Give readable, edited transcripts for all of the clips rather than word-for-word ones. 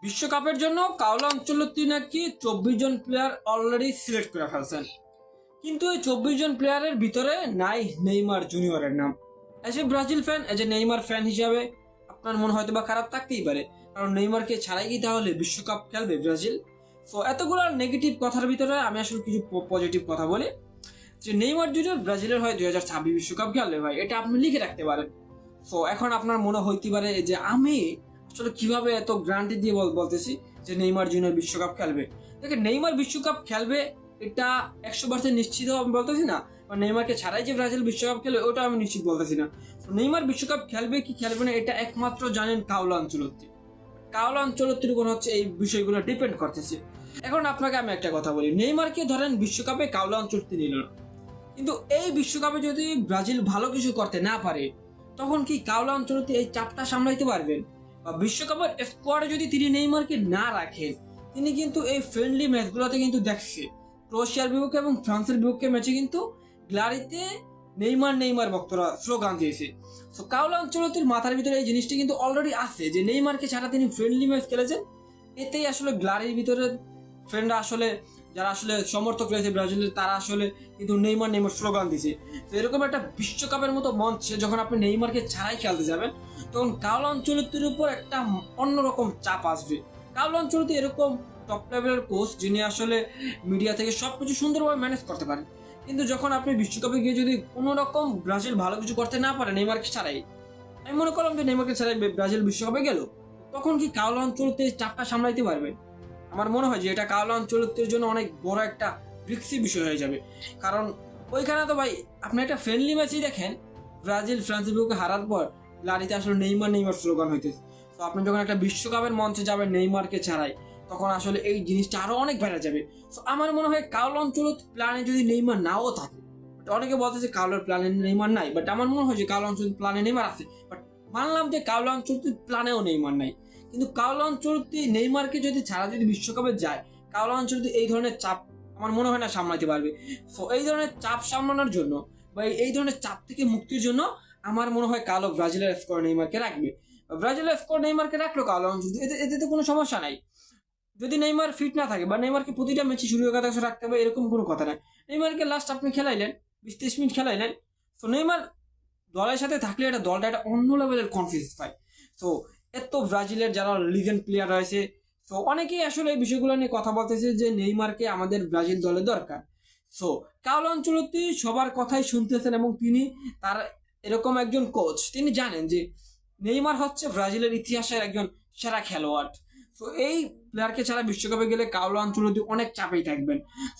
বিশ্বকাপের জন্য কাওলা আনচেলত্তি নাকি 24 জন প্লেয়ার অলরেডি সিলেক্ট করে ফেলছেন, কিন্তু এই 24 জন প্লেয়ারের ভিতরে নাই নেইমার জুনিয়রের নাম। As a Brazil fan, as a Neymar fan হিসাবে আপনার মন হয়তো বা খারাপ থাকতেই পারে, কারণ নেইমারকে ছাড়াই কি তাহলে বিশ্বকাপ খেলবে ব্রাজিল? সো এতগুলো নেগেটিভ কথার ভিতরে আমি আসলে কিছু পজিটিভ কথা বলি যে নেইমার জুনিয়র ব্রাজিলের হয় 2026 বিশ্বকাপ খেলবে ভাই, এটা আপনি লিখে রাখতে পারেন। সো এখন আপনার মনে হইতে পারে যে আমি আসলে কিভাবে এত গ্যারান্টি দিয়ে বলতেছি যে নেইমার জুনিয়র বিশ্বকাপ খেলবে। দেখেন, নেইমার বিশ্বকাপ খেলবে এটা 100% নিশ্চিত আমি বলতেছি না, বা নেইমারকে ছাড়াই যে ব্রাজিল বিশ্বকাপ খেলবে ওটা আমি নিশ্চিত বলতেছি না। নেইমার বিশ্বকাপ খেলবে কি খেলবে না এটা একমাত্র জানেন কাওলা আনচেলত্তি। কাওলা আনচেলত্তির উপর হচ্ছে এই বিষয়গুলো ডিপেন্ড করতেছে। এখন আপনাকে আমি একটা কথা বলি, নেইমারকে ধরেন বিশ্বকাপে কাওলা আনচেলত্তি নিল না, কিন্তু এই বিশ্বকাপে যদি ব্রাজিল ভালো কিছু করতে না পারে তখন কি কাওলা আনচেলত্তি এই চাপটা সামলাইতে পারবেন? বা বিশ্বকাপের স্কোয়াডে যদি তিনি নেইমারকে না রাখেন, তিনি কিন্তু এই ফ্রেন্ডলি ম্যাচগুলোতে কিন্তু দেখছে ক্রোয়েশিয়ার বিপক্ষে এবং ফ্রান্সের বিপক্ষে ম্যাচে কিন্তু গ্যালারিতে নেইমার নেইমার ভক্তরা স্লোগান দিয়েছে। সো কাওলা আনচেলত্তির মাথার ভিতরে এই জিনিসটা কিন্তু অলরেডি আছে যে নেইমারকে ছাড়া তিনি ফ্রেন্ডলি ম্যাচ খেলেছেন, এতেই আসলে গ্যালারির ভিতরে ফ্রেন্ডরা আসলে যারা আসলে সমর্থক রয়েছে ব্রাজিলের তারা আসলে কিন্তু নেইমার নেইমার স্লোগান দিছে। তো এরকম একটা বিশ্বকাপের মতো মঞ্চে যখন আপনি নেইমারকে ছাড়াই খেলতে যাবেন তখন কাওলা আনচেলত্তির উপর একটা অন্যরকম চাপ আসবে। কাওলা আনচেলত্তি এরকম টপ লেভেলের কোচ যিনি আসলে মিডিয়া থেকে সবকিছু সুন্দরভাবে ম্যানেজ করতে পারেন, কিন্তু যখন আপনি বিশ্বকাপে গিয়ে যদি কোনো রকম ব্রাজিল ভালো কিছু করতে না পারে নেইমারকে ছাড়াই, আমি মনে করলাম যে নেইমারকে ছাড়াই ব্রাজিল বিশ্বকাপে গেল, তখন কি কাওলা আনচেলত্তি চাপটা সামলাইতে পারবে? আমার মনে হয় যে এটা কাওলা আনচেলত্তির জন্য অনেক বড় একটা রিস্কি বিষয় হয়ে যাবে। কারণ ওইখানে তো ভাই আপনি একটা ফ্রেন্ডলি ম্যাচই দেখেন, ব্রাজিল ফ্রান্সের বিপক্ষে হারার পর লারিতে আসলে নেইমার নেইমার স্লোগান হইতেছে। তো আপনি যখন একটা বিশ্বকাপের মঞ্চে যাবেন নেইমারকে ছাড়াই, তখন আসলে এই জিনিসটা আরো অনেক বেড়ে যাবে। তো আমার মনে হয় কাওলা আনচেলত্তি প্ল্যানে যদি নেইমার নাও থাকে, অনেকে বলতেছে কাওলার প্ল্যানে নেইমার নাই, বাট আমার মনে হয় যে কাওলা আনচেলত্তি প্ল্যানে নেইমার আছে। বাট মানলাম যে কাওলা আনচেলত্তি প্ল্যানেও নেইমার নাই, কিন্তু কাওলা আনচেলত্তি নেইমারকে যদি ছাড়া যদি বিশ্বকাপে যায়, কাওলা আনচেলত্তি এই ধরনের চাপ আমার মনে হয় না সামলাতে পারবে। তো এই ধরনের চাপ সামলানোর জন্য বা এই ধরনের চাপ থেকে মুক্তির জন্য আমার মনে হয় কালো ব্রাজিলের স্কোয়াড নেইমারকে রাখবে। ব্রাজিলের স্কোয়াড নেইমারকে রাখলো কালো আনচেলত্তি, এতে তো কোনো সমস্যা নাই। যদি নেইমার ফিট না থাকে বা নেইমারকে প্রতিটা ম্যাচে শুরু কথা রাখতে হবে এরকম কোনো কথা নাই। নেইমারকে লাস্ট আপনি খেলাইলেন 20-30 মিনিট খেলাইলেন, তো নেইমার দলের সাথে থাকলে এটা দলটা একটা অন্য লেভেলের কনফিডেন্স পায়। তো এত ব্রাজিলের যারা লিজেন্ড প্লেয়ার রয়েছে, তো অনেকেই আসলে এই বিষয়গুলো নিয়ে কথা বলতেছে যে নেইমারকে আমাদের ব্রাজিল দলে দরকার। সো কাওলা আনচেলত্তি সবার কথাই শুনতেছেন এবং তিনি তার এরকম একজন কোচ, তিনি জানেন যে নেইমার হচ্ছে ব্রাজিলের ইতিহাসের একজন সেরা খেলোয়াড়। তো এই প্লেয়ারকে ছাড়া বিশ্বকাপে গেলে কাওলা আনচেলত্তি অনেক চাপেই থাকবেন।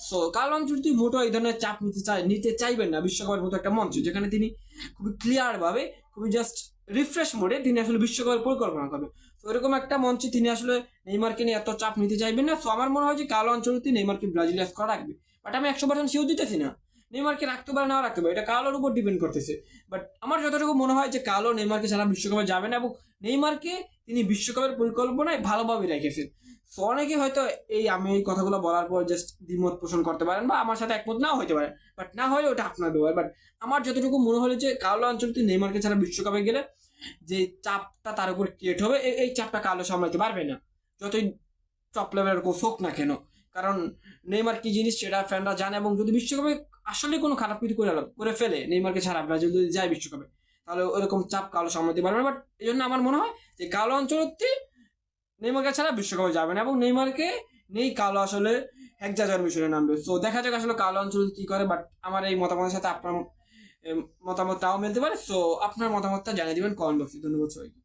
সো কাওলা আনচেলত্তি মোটো এই ধরনের চাপ নিতে চাইবেন না বিশ্বকাপের মতো একটা মঞ্চ যেখানে তিনি খুবই ক্লিয়ার ভাবে, খুবই জাস্ট রিফ্রেশ মোডে তিনি আসলে বিশ্বকাপের পরিকল্পনা করবেন। তো এরকম একটা মঞ্চে তিনি আসলে নেইমারকে নিয়ে এত চাপ নিতে চাইবেন না। সো আমার মনে হয় যে কাওলা আনচেলত্তি নেইমারকে ব্রাজিল স্কোয়াডে রাখবে, বাট আমি 100% শিওর দিতেছি না নেইমারকে রাখতে পারে না রাখতে পারে, এটা কালোর উপর ডিপেন্ড করতেছে। বাট আমার যতটুকু মনে হয় যে কালো নেইমারকে ছাড়া বিশ্বকাপে যাবে না এবং নেইমারকে তিনি বিশ্বকাপের পরিকল্পনায় ভালোভাবে রেখেছেন। সো অনেকে হয়তো আমি এই কথাগুলো বলার পর জাস্ট দ্বিমত পোষণ করতে পারেন বা আমার সাথে একমত নাও হতে পারে, বাট না হলে ওটা আপনার ব্যাপার। বাট আমার যতটুকু মনে হলো যে কালো আনচেলত্তি নেইমারকে ছাড়া বিশ্বকাপে গেলে যে চাপটা তার উপর ক্রিয়েট হবে, এই চাপটা কালো সামলাতে পারবে না, যতই টপ লেভেলের কোচ হোক না কেন। কারণ নেইমার কি জিনিস সেটা ফ্যানরা জানে, এবং যদি বিশ্বকাপে আসলে কোনো খারাপ কিছু করে ফেলে নেইমারকে ছাড়া ব্রাজিল যদি যায় বিশ্বকাপে, তাহলে ওরকম চাপ কালো সামলাতে পারবে না। বাট এই জন্য আমার মনে হয় যে কালো আনচেলত্তি নেইমারকে ছাড়া বিশ্বকাপে যাবে না এবং নেইমারকে নেই কালো আসলে একজাজার মিশনে নামবে। তো দেখা যাক আসলে কালো আনচেলত্তি কি করে। বাট আমার এই মতামতের সাথে আপনার মতামতটাও মিলতে পারে। সো আপনার মতামতটা জানিয়ে দিবেন কমেন্ট বক্সে। ধন্যবাদ সবাইকে।